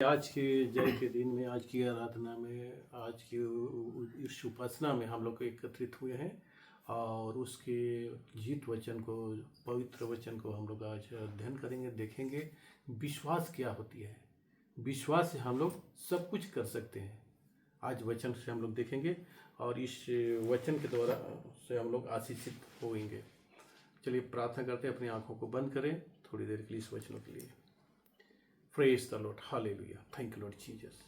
आज के जय के दिन में, आज की आराधना में, आज की इस उपासना में हम लोग एकत्रित हुए हैं और उसके जीत वचन को, पवित्र वचन को हम लोग आज अध्ययन करेंगे, देखेंगे विश्वास क्या होती है। विश्वास से हम लोग सब कुछ कर सकते हैं। आज वचन से हम लोग देखेंगे और इस वचन के द्वारा से हम लोग आशीषित होंगे। चलिए प्रार्थना करते हैं, अपनी आंखों को बंद करें थोड़ी देर के लिए इस वचनों के लिए। Praise the Lord, hallelujah, thank you Lord Jesus.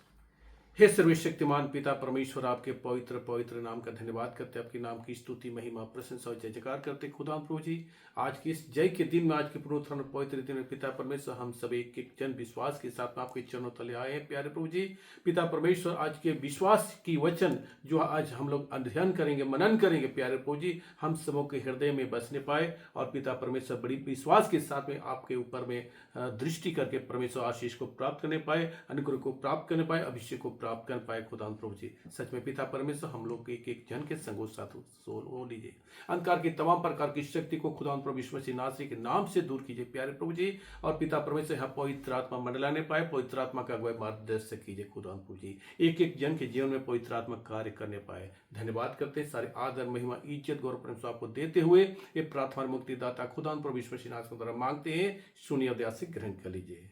हे सर्वशक्तिमान पिता परमेश्वर, आपके पवित्र पवित्र नाम का धन्यवाद करते, आपके नाम की स्तुति महिमा प्रशंसा और जय जयकार करते। खुदा प्रभु जी, आज के इस जय के दिन में, आज के पुनरुत्थान पवित्र दिन में पिता परमेश्वर, हम सब एक एक जन विश्वास के साथ में आपके चरणों तले आए हैं। प्यारे प्रभु जी पिता परमेश्वर, आज के विश्वास की वचन जो आज हम लोग अध्ययन करेंगे, मनन करेंगे, प्यारे प्रभु जी हम सबों के हृदय में बसने पाए और पिता परमेश्वर बड़ी विश्वास के साथ में आपके ऊपर में दृष्टि करके परमेश्वर आशीष को प्राप्त करने पाए, अनुग्रह को प्राप्त करने पाए, अभिषेक को प्राप्त कर पाए। खुदा प्रभु जी सच में पिता परमेश्वर, हम लोग एक एक जन के संगो साथ हो लीजिए। अंधकार की तमाम प्रकार की शक्ति को खुदा प्रभु यीशु मसीह नासरी के नाम से दूर कीजिए प्यारे प्रभु जी। और पिता परमेश्वर यहाँ पवित्र आत्मा मंडलाने पाए, पवित्र आत्मा का अगुवाई मार्गदर्शक कीजिए खुदा प्रभु जी। एक एक जन के जीवन में पवित्र आत्मा कार्य करने पाए। धन्यवाद करते हैं, सारे आदर महिमा इज्जत गौरव प्रेम आपको देते हुए ये प्रार्थना मुक्तिदाता खुदा प्रभु यीशु मसीह नासरी द्वारा मांगते हैं। सुनिए और से ग्रहण कर लीजिए।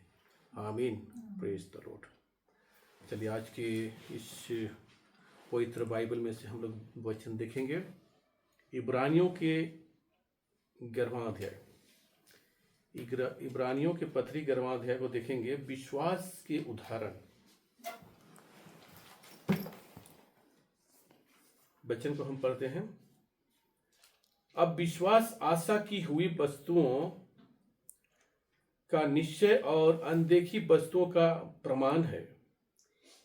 आमीन। Praise the Lord. चलिए आज के इस पवित्र बाइबल में से हम लोग वचन देखेंगे। इब्रानियों के 11वां अध्याय, इब्रानियों के पत्री 11वां अध्याय को देखेंगे। विश्वास के उदाहरण, वचन को हम पढ़ते हैं। अब विश्वास आशा की हुई वस्तुओं का निश्चय और अनदेखी वस्तुओं का प्रमाण है,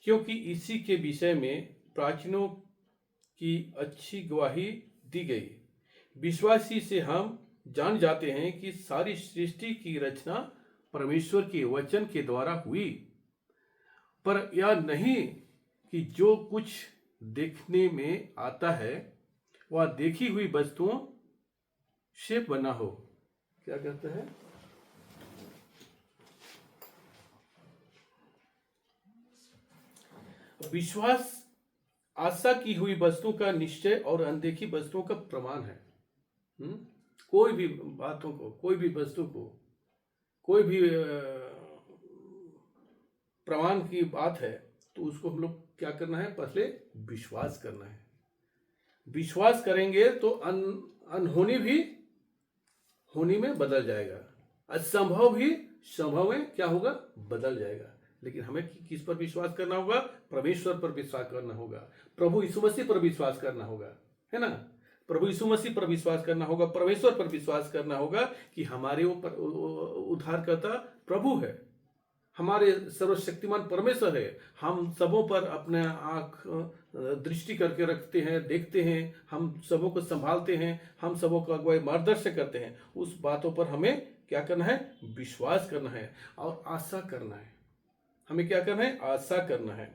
क्योंकि इसी के विषय में प्राचीनों की अच्छी गवाही दी गई। विश्वासी से हम जान जाते हैं कि सारी सृष्टि की रचना परमेश्वर के वचन के द्वारा हुई, पर यह नहीं कि जो कुछ देखने में आता है वह देखी हुई वस्तुओं से बना हो। क्या कहते हैं? विश्वास आशा की हुई वस्तु का निश्चय और अनदेखी वस्तुओं का प्रमाण है। कोई भी बातों को, कोई भी वस्तु को, कोई भी प्रमाण की बात है तो उसको हम लोग क्या करना है? पहले विश्वास करना है। विश्वास करेंगे तो अनहोनी भी होनी में बदल जाएगा, असंभव भी संभव में क्या होगा? बदल जाएगा। लेकिन हमें किस पर विश्वास करना होगा? परमेश्वर पर विश्वास करना होगा, प्रभु यीशु मसीह पर विश्वास करना होगा, है ना? प्रभु यीशु मसीह पर विश्वास करना होगा, परमेश्वर पर विश्वास करना होगा कि हमारे ऊपर उद्धारकर्ता प्रभु है, हमारे सर्वशक्तिमान परमेश्वर है। हम सबों पर अपने आंख दृष्टि करके रखते हैं, देखते हैं, हम सबों को संभालते हैं, हम सबों को अगुवाई मार्गदर्शन करते हैं। उस बातों पर हमें क्या करना है? विश्वास करना है और आशा करना है। हमें क्या करना है? आशा करना है,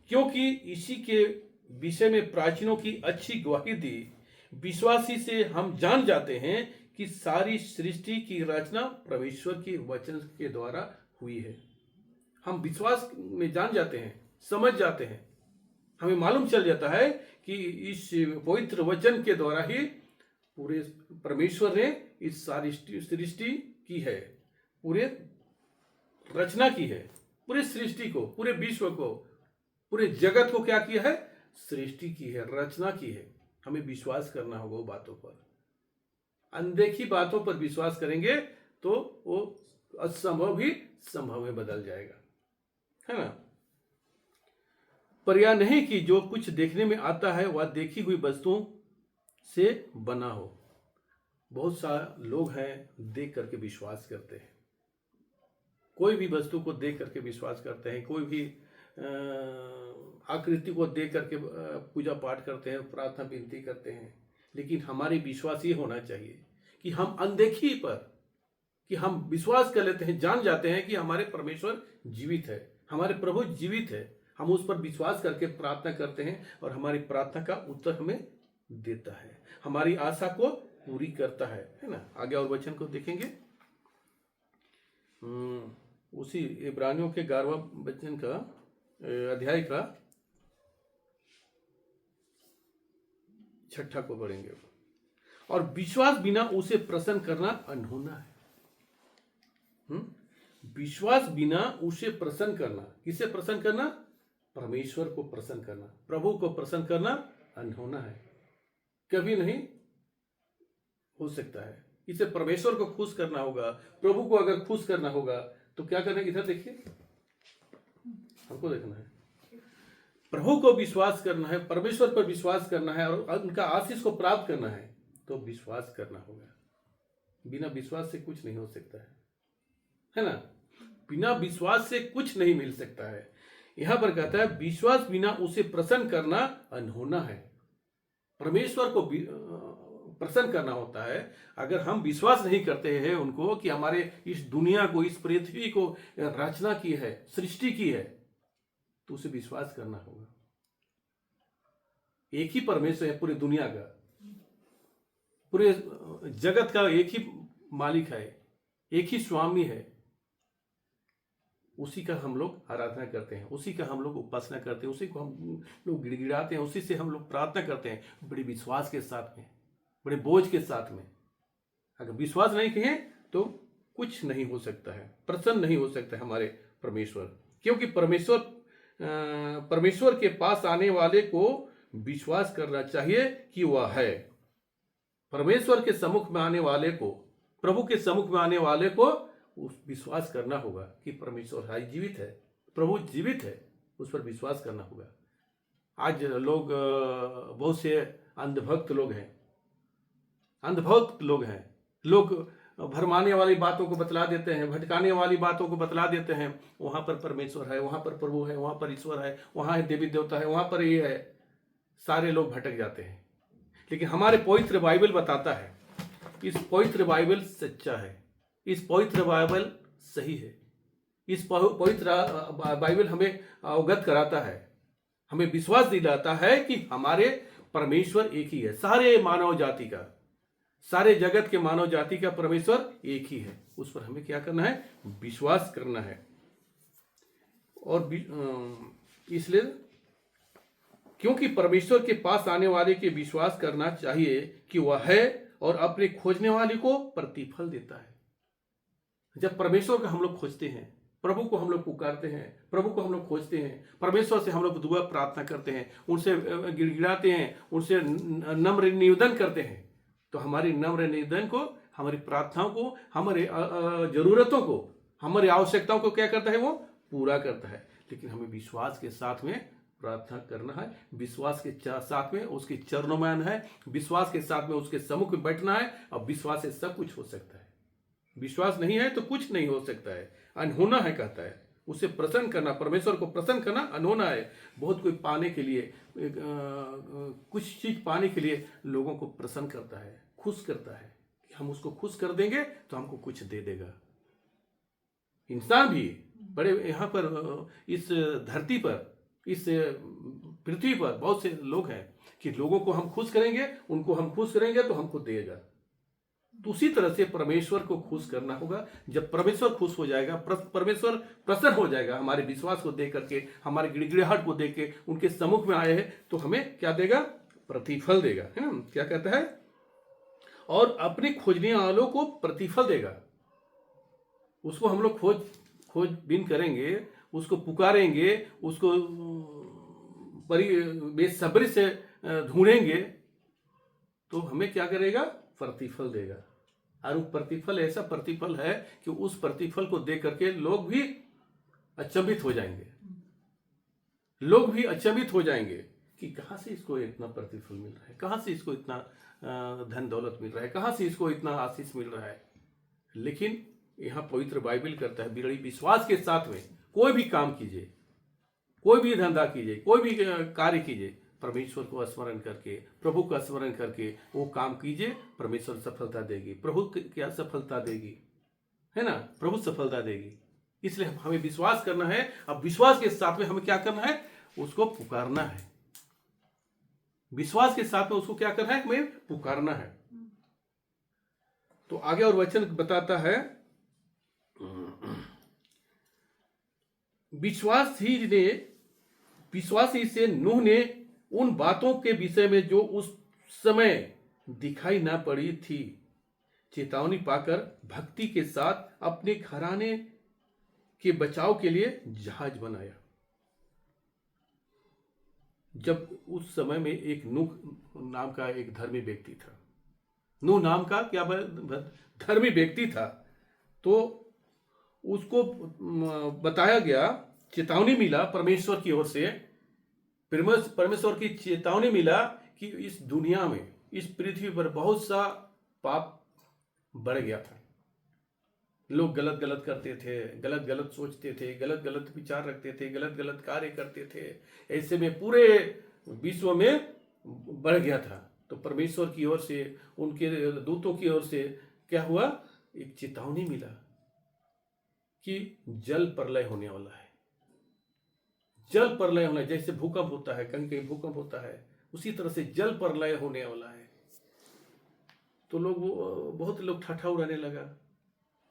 क्योंकि इसी के विषय में प्राचीनों की अच्छी गवाही दी। विश्वासी से हम जान जाते हैं कि सारी सृष्टि की रचना परमेश्वर के वचन के द्वारा हुई है। हम विश्वास में जान जाते हैं, समझ जाते हैं, हमें मालूम चल जाता है कि इस पवित्र वचन के द्वारा ही पूरे परमेश्वर ने इस सारी सृष्टि की है, पूरे रचना की है, पूरे सृष्टि को, पूरे विश्व को, पूरे जगत को क्या किया है? सृष्टि की है, रचना की है। हमें विश्वास करना होगा वो बातों पर। अनदेखी बातों पर विश्वास करेंगे तो वो असंभव भी संभव में बदल जाएगा, है ना? पर यह नहीं कि जो कुछ देखने में आता है वह देखी हुई वस्तुओं से बना हो। बहुत सारे लोग हैं देख करके विश्वास करते हैं, कोई भी वस्तु को देख करके विश्वास करते हैं, कोई भी आकृति को देख करके पूजा पाठ करते हैं, प्रार्थना विनती करते हैं। लेकिन हमारी विश्वास ये होना चाहिए कि हम अनदेखी पर, कि हम विश्वास कर लेते हैं, जान जाते हैं कि हमारे परमेश्वर जीवित है, हमारे प्रभु जीवित है। हम उस पर विश्वास करके प्रार्थना करते हैं और हमारी प्रार्थना का उत्तर हमें देता है, हमारी आशा को पूरी करता है ना? आगे और वचन को देखेंगे। उसी इब्रानियों के 11वां वचन का अध्याय का 6 को पढ़ेंगे। और विश्वास बिना उसे प्रसन्न करना अनहोना है। विश्वास बिना उसे प्रसन्न करना, किसे प्रसन्न करना? परमेश्वर को प्रसन्न करना, प्रभु को प्रसन्न करना अनहोना है, कभी नहीं हो सकता है। इसे परमेश्वर को खुश करना होगा, प्रभु को अगर खुश करना होगा तो क्या करना है? इधर देखिए, हमको देखना है, प्रभु को विश्वास करना है, परमेश्वर पर विश्वास करना है और उनका आशीष को प्राप्त करना है तो विश्वास करना होगा। बिना विश्वास से कुछ नहीं हो सकता है ना? बिना विश्वास से कुछ नहीं मिल सकता है। यहां पर कहता है विश्वास बिना उसे प्रसन्न करना अनहोना है। परमेश्वर को प्रसन्न करना होता है। अगर हम विश्वास नहीं करते हैं उनको कि हमारे इस दुनिया को, इस पृथ्वी को रचना की है, सृष्टि की है, तो उसे विश्वास करना होगा। एक ही परमेश्वर है पूरी दुनिया का, पूरे जगत का एक ही मालिक है, एक ही स्वामी है। उसी का हम लोग आराधना करते हैं, उसी का हम लोग उपासना करते हैं, उसी को हम लोग गिड़गिड़ाते हैं, उसी से हम लोग प्रार्थना करते हैं बड़े विश्वास के साथ में, बड़े बोझ के साथ में। अगर विश्वास नहीं करें तो कुछ नहीं हो सकता है, प्रसन्न नहीं हो सकता है हमारे परमेश्वर। क्योंकि परमेश्वर के पास आने वाले को विश्वास करना चाहिए कि वह है। परमेश्वर के सम्मुख में आने वाले को, प्रभु के सम्मुख में आने वाले को विश्वास करना होगा कि परमेश्वर है, जीवित है, प्रभु जीवित है, उस पर विश्वास करना होगा। आज लोग, बहुत से अंधभक्त लोग हैं, लोग भरमाने वाली बातों को बतला देते हैं, भटकाने वाली बातों को बतला देते हैं। वहां पर परमेश्वर है, वहां पर प्रभु है, वहां पर ईश्वर है, वहां है देवी देवता है, वहां पर ये है। सारे लोग भटक जाते हैं। लेकिन हमारे पवित्र बाइबल बताता है, इस पवित्र बाइबल सच्चा है, इस पवित्र बाइबल सही है, इस पवित्र बाइबल हमें अवगत कराता है, हमें विश्वास दिलाता है कि हमारे परमेश्वर एक ही है। सारे मानव जाति का, सारे जगत के मानव जाति का परमेश्वर एक ही है। उस पर हमें क्या करना है? विश्वास करना है। और इसलिए क्योंकि परमेश्वर के पास आने वाले के विश्वास करना चाहिए कि वह है और अपने खोजने वाले को प्रतिफल देता है। जब परमेश्वर को हम लोग खोजते हैं, प्रभु को हम लोग पुकारते हैं, प्रभु को हम लोग खोजते हैं, परमेश्वर से हम लोग दुआ प्रार्थना करते हैं, उनसे गिड़गिड़ाते हैं, उनसे नम्र निवेदन करते हैं, तो हमारी नम्र निवेदन को, हमारी प्रार्थनाओं को, हमारे जरूरतों को, हमारी आवश्यकताओं को क्या करता है? वो पूरा करता है। लेकिन हमें विश्वास के साथ में प्रार्थना करना है, विश्वास के साथ में उसके चरणों में आना है, विश्वास के साथ में उसके सम्मुख में बैठना है। और विश्वास से सब कुछ हो सकता है। विश्वास नहीं है तो कुछ नहीं हो सकता है, अनहोना है कहता है। उसे प्रसन्न करना, परमेश्वर को प्रसन्न करना अनहोना है। बहुत कोई पाने के लिए, कुछ चीज पाने के लिए लोगों को प्रसन्न करता है, खुश करता है कि हम उसको खुश कर देंगे तो हमको कुछ दे देगा। इंसान भी बड़े यहाँ पर, इस धरती पर, इस पृथ्वी पर बहुत से लोग हैं कि लोगों को हम खुश करेंगे, उनको हम खुश करेंगे तो हमको देगा। तो उसी तरह से परमेश्वर को खुश करना होगा। जब परमेश्वर खुश हो जाएगा, परमेश्वर प्रसन्न हो जाएगा हमारे विश्वास को देख करके, हमारे गिड़गिड़ाहट को देख के, उनके सम्मुख में आए हैं तो हमें क्या देगा? प्रतिफल देगा, है ना? क्या कहता है? और अपने खोजने वालों को प्रतिफल देगा। उसको हम लोग खोजबीन करेंगे, उसको पुकारेंगे, उसको बेसब्री से ढूंढेंगे तो हमें क्या करेगा? प्रतिफल देगा। और वो प्रतिफल ऐसा प्रतिफल है कि उस प्रतिफल को देख करके लोग भी अचंभित हो जाएंगे। लोग भी अचंभित हो जाएंगे कि कहां से इसको इतना प्रतिफल मिल रहा है, कहां से इसको इतना धन दौलत मिल रहा है, कहां से इसको इतना आशीष मिल रहा है। लेकिन यहां पवित्र बाइबल करता है, बड़ी विश्वास के साथ में कोई भी काम कीजिए, कोई भी धंधा कीजिए, कोई भी कार्य कीजिए, परमेश्वर को स्मरण करके, प्रभु का स्मरण करके वो काम कीजिए, परमेश्वर सफलता देगी। प्रभु क्या सफलता देगी, है ना? प्रभु सफलता देगी। इसलिए हमें विश्वास करना है। अब विश्वास के साथ में हमें क्या करना है? उसको पुकारना है। विश्वास के साथ में उसको क्या करना है? हमें पुकारना है। तो आगे और वचन बताता है, विश्वासी से नूह ने उन बातों के विषय में जो उस समय दिखाई ना पड़ी थी चेतावनी पाकर भक्ति के साथ अपने घराने के बचाव के लिए जहाज बनाया। जब उस समय में एक नूह नाम का एक धर्मी व्यक्ति था, नूह नाम का क्या धर्मी व्यक्ति था, तो उसको बताया गया, चेतावनी मिला परमेश्वर की ओर से, परमेश्वर की चेतावनी मिला कि इस दुनिया में, इस पृथ्वी पर बहुत सा पाप बढ़ गया था। लोग गलत गलत करते थे, गलत गलत सोचते थे, गलत गलत विचार रखते थे, गलत गलत कार्य करते थे। ऐसे में पूरे विश्व में बढ़ गया था। तो परमेश्वर की ओर से, उनके दूतों की ओर से क्या हुआ, एक चेतावनी मिला कि जल प्रलय होने वाला है। जल प्रलय होना, जैसे भूकंप होता है, कहीं कहीं भूकंप होता है, उसी तरह से जल प्रलय होने वाला है। तो बहुत लोग ठाठा उड़ाने लगा।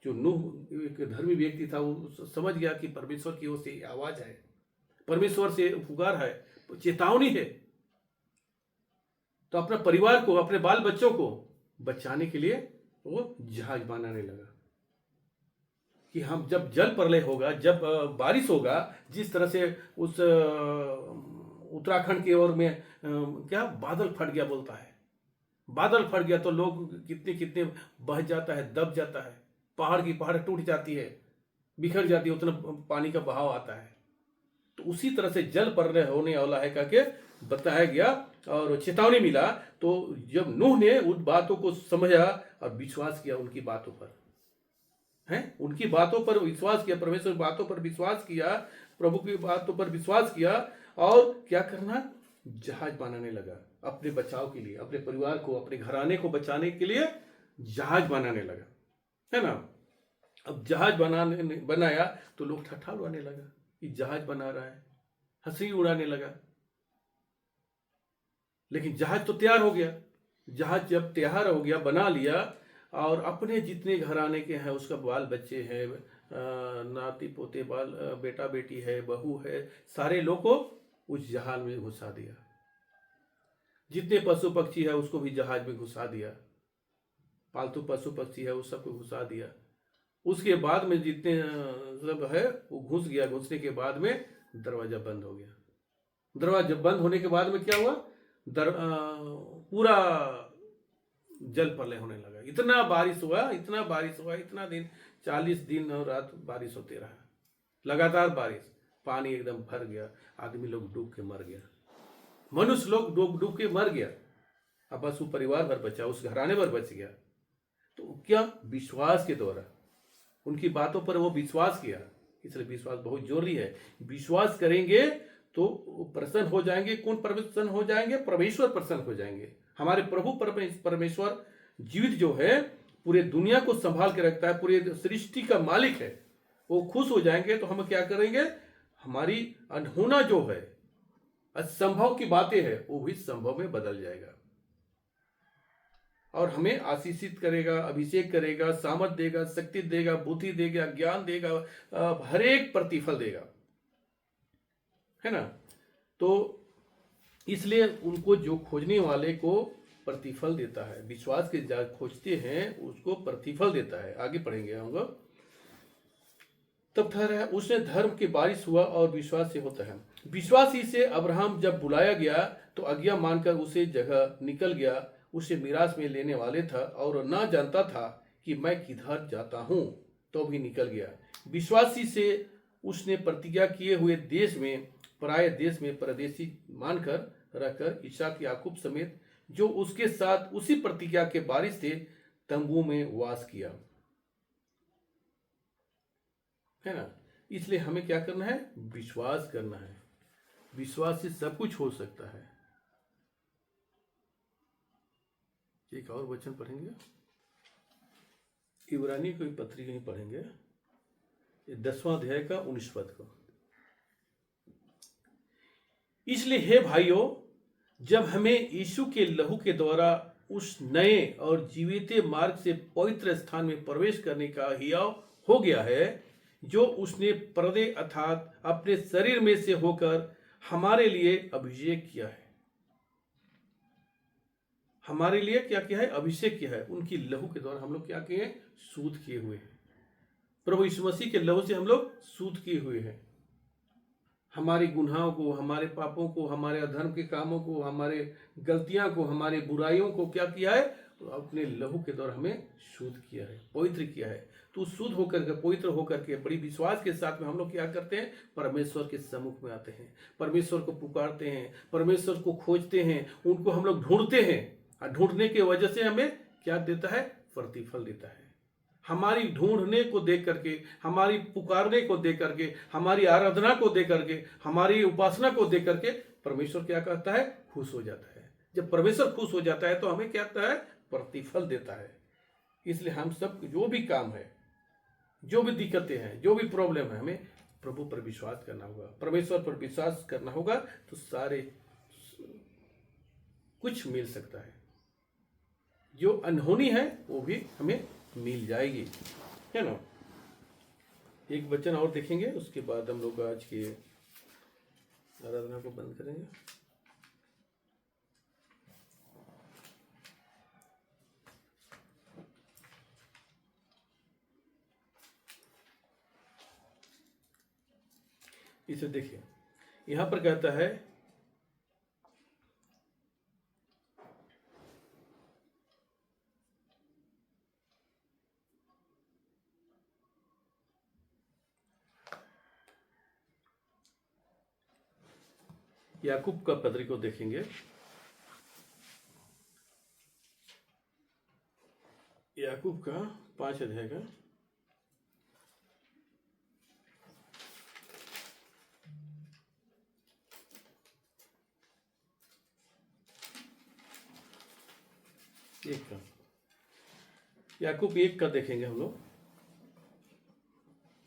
जो नूह एक धर्मी व्यक्ति था, वो समझ गया कि परमेश्वर की ओर से आवाज है, परमेश्वर से पुकार है, चेतावनी है। तो अपने परिवार को, अपने बाल बच्चों को बचाने के लिए वो जहाज बनाने लगा कि हम जब जल प्रलय होगा, जब बारिश होगा, जिस तरह से उस उत्तराखंड की ओर में क्या बादल फट गया बोलता है, बादल फट गया तो लोग कितने कितने बह जाता है, दब जाता है, पहाड़ की पहाड़ टूट जाती है, बिखर जाती है, उतना पानी का बहाव आता है। तो उसी तरह से जल प्रलय होने वाला है करके बताया गया और चेतावनी मिला। तो जब नूह ने उन बातों को समझा और विश्वास किया, उनकी बातों पर उनकी बातों पर विश्वास किया, परमेश्वर की बातों पर विश्वास किया, प्रभु की बातों पर विश्वास किया, और क्या करना, जहाज बनाने लगा अपने बचाव के लिए, अपने परिवार को, अपने घराने को बचाने के लिए जहाज बनाने लगा, है ना। अब जहाज बनाया तो लोग ठट्ठा उड़ाने लगा कि जहाज बना रहा है, हंसी उड़ाने लगा। लेकिन जहाज तो तैयार हो गया। जहाज जब तैयार हो गया, बना लिया, और अपने जितने घराने के हैं, उसका बाल बच्चे हैं, नाती पोते, बाल बेटा बेटी है, बहू है, सारे लोग को उस जहाज में घुसा दिया। जितने पशु पक्षी है उसको भी जहाज में घुसा दिया, पालतू पशु पक्षी है उस सबको घुसा दिया। उसके बाद में जितने सब है वो घुस गया। घुसने के बाद में दरवाजा बंद हो गया। दरवाजा बंद होने के बाद में क्या हुआ, पूरा जल प्रलय होने लगा। इतना बारिश हुआ, इतना बारिश हुआ, इतना दिन, 40 दिन और रात बारिश होते रहा, लगातार बारिश, पानी एकदम भर गया, आदमी लोग डूब के मर गया, मनुष्य लोग डूब के मर गया। अब बस वो परिवार भर बचा, उस घराने भर बच गया। तो क्या, विश्वास के द्वारा, उनकी बातों पर वो विश्वास किया। इसलिए विश्वास बहुत जरूरी है। विश्वास करेंगे तो प्रसन्न हो जाएंगे। कौन प्रसन्न हो जाएंगे? परमेश्वर प्रसन्न हो जाएंगे। हमारे प्रभु परमेश्वर जीवित जो है, पूरे दुनिया को संभाल के रखता है, पूरे सृष्टि का मालिक है, वो खुश हो जाएंगे। तो हम क्या करेंगे, हमारी अनहोना जो है, असंभव की बातें है, वो भी संभव में बदल जाएगा और हमें आशीषित करेगा, अभिषेक करेगा, सामर्थ देगा, शक्ति देगा, बुद्धि देगा, ज्ञान देगा, हर एक प्रतिफल देगा, है ना। तो इसलिए उनको, जो खोजने वाले को प्रतिफल देता है, विश्वास के जो खोजते हैं उसको प्रतिफल देता है। आगे पढ़ेंगे हम लोग। तब ठहरा, उसने धर्म की बारिश हुआ और विश्वास से होता है। विश्वास ही से अब्राहम जब बुलाया गया तो आज्ञा मानकर उसे जगह निकल गया। उसे मिरास में लेने वाले था और ना जानता था कि मैं किधर जाता हूं, तो भी निकल गया। विश्वासी से उसने प्रतिज्ञा किए हुए देश में, पराये देश में परदेशी मानकर रहकर इसहाक याकूब समेत जो उसके साथ उसी प्रतिज्ञा के वारिस थे, तंबू में वास किया, है ना। इसलिए हमें क्या करना है, विश्वास करना है। विश्वास से सब कुछ हो सकता है। एक और वचन पढ़ेंगे, इब्रानी की पत्री कहीं पढ़ेंगे, 10वां अध्याय का 19 पद को। इसलिए हे भाइयों, जब हमें यीशु के लहू के द्वारा उस नए और जीवित मार्ग से पवित्र स्थान में प्रवेश करने का हियाव हो गया है, जो उसने पर्दे अर्थात अपने शरीर में से होकर हमारे लिए अभिषेक किया है। हमारे लिए क्या किया है? अभिषेक किया है। उनकी लहू के द्वारा हम लोग क्या किए हैं? शुद्ध किए हुए हैं। प्रभु यीशु मसीह के लहू से हम लोग शुद्ध किए हुए हैं। हमारी गुनाहों को, हमारे पापों को, हमारे अधर्म के कामों को, हमारे गलतियां को, हमारे बुराइयों को क्या किया है? अपने लहू के द्वारा हमें शुद्ध किया है, पवित्र किया है। तो शुद्ध होकर के, पवित्र होकर के, बड़ी विश्वास के साथ में हम लोग क्या करते हैं? परमेश्वर के सम्मुख में आते हैं, परमेश्वर को पुकारते हैं, परमेश्वर को खोजते हैं, उनको हम लोग ढूंढते हैं। और ढूंढने की वजह से हमें क्या देता है? प्रतिफल देता है। हमारी ढूंढने को देख करके, हमारी पुकारने को देख करके, हमारी आराधना को देख करके, हमारी उपासना को देख करके परमेश्वर क्या कहता है? खुश हो जाता है। जब परमेश्वर खुश हो जाता है तो हमें क्या कहता है? प्रतिफल देता है। इसलिए हम सब जो भी काम है, जो भी दिक्कतें हैं, जो भी प्रॉब्लम है, हमें प्रभु पर विश्वास करना होगा, परमेश्वर पर विश्वास करना होगा, तो सारे कुछ मिल सकता है। जो अनहोनी है वो भी हमें मिल जाएगी, है ना। एक वचन और देखेंगे, उसके बाद हम लोग आज की आराधना को बंद करेंगे। इसे देखिए, यहां पर कहता है याकूब का पत्री को देखेंगे, याकूब का 5 अध्याय का 1 का, याकूब 1 का देखेंगे हम लोग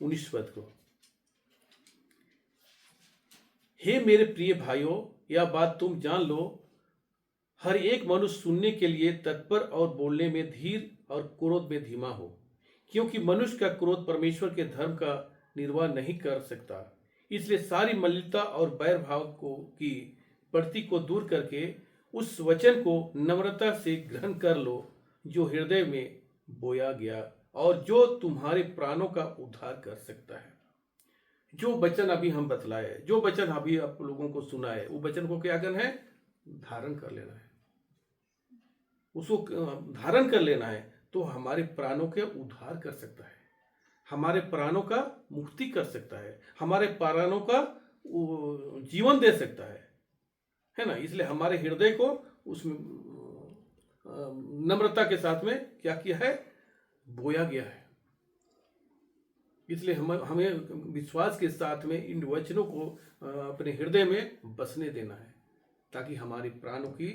19 पद को। हे मेरे प्रिय भाइयों, यह बात तुम जान लो, हर एक मनुष्य सुनने के लिए तत्पर और बोलने में धीर और क्रोध में धीमा हो, क्योंकि मनुष्य का क्रोध परमेश्वर के धर्म का निर्वाह नहीं कर सकता। इसलिए सारी मलिनता और बैर भाव को की प्रति को दूर करके उस वचन को नम्रता से ग्रहण कर लो जो हृदय में बोया गया और जो तुम्हारे प्राणों का उद्धार कर सकता है। जो वचन अभी हम बतलाए, जो वचन अभी आप लोगों को सुना है, वो वचन को क्या करना है? धारण कर लेना है। उसको धारण कर लेना है तो हमारे प्राणों के उद्धार कर सकता है, हमारे प्राणों का मुक्ति कर सकता है, हमारे प्राणों का जीवन दे सकता है ना। इसलिए हमारे हृदय को उसमें नम्रता के साथ में क्या किया है? बोया गया है। इसलिए हमें विश्वास के साथ में इन वचनों को अपने हृदय में बसने देना है, ताकि हमारे प्राणों की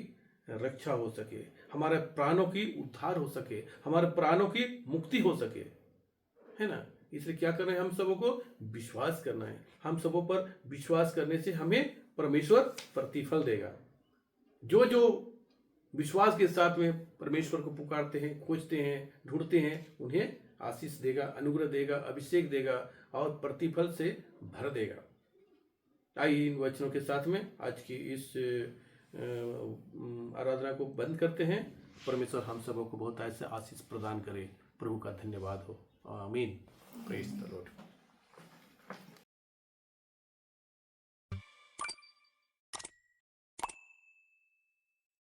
रक्षा हो सके, हमारे प्राणों की उद्धार हो सके, हमारे प्राणों की मुक्ति हो सके, है ना। इसलिए क्या करना है? हम सबों को विश्वास करना है। हम सबों पर विश्वास करने से हमें परमेश्वर प्रतिफल देगा। जो जो विश्वास के साथ में परमेश्वर को पुकारते हैं, खोजते हैं, ढूंढते हैं, उन्हें आशीष देगा, अनुग्रह देगा, अभिषेक देगा और प्रतिफल से भर देगा। आइए इन वचनों के साथ में आज की इस आराधना को बंद करते हैं। परमेश्वर हम सबों को बहुत ऐसे आशीष प्रदान करे। प्रभु का धन्यवाद हो। आमीन। Praise the Lord.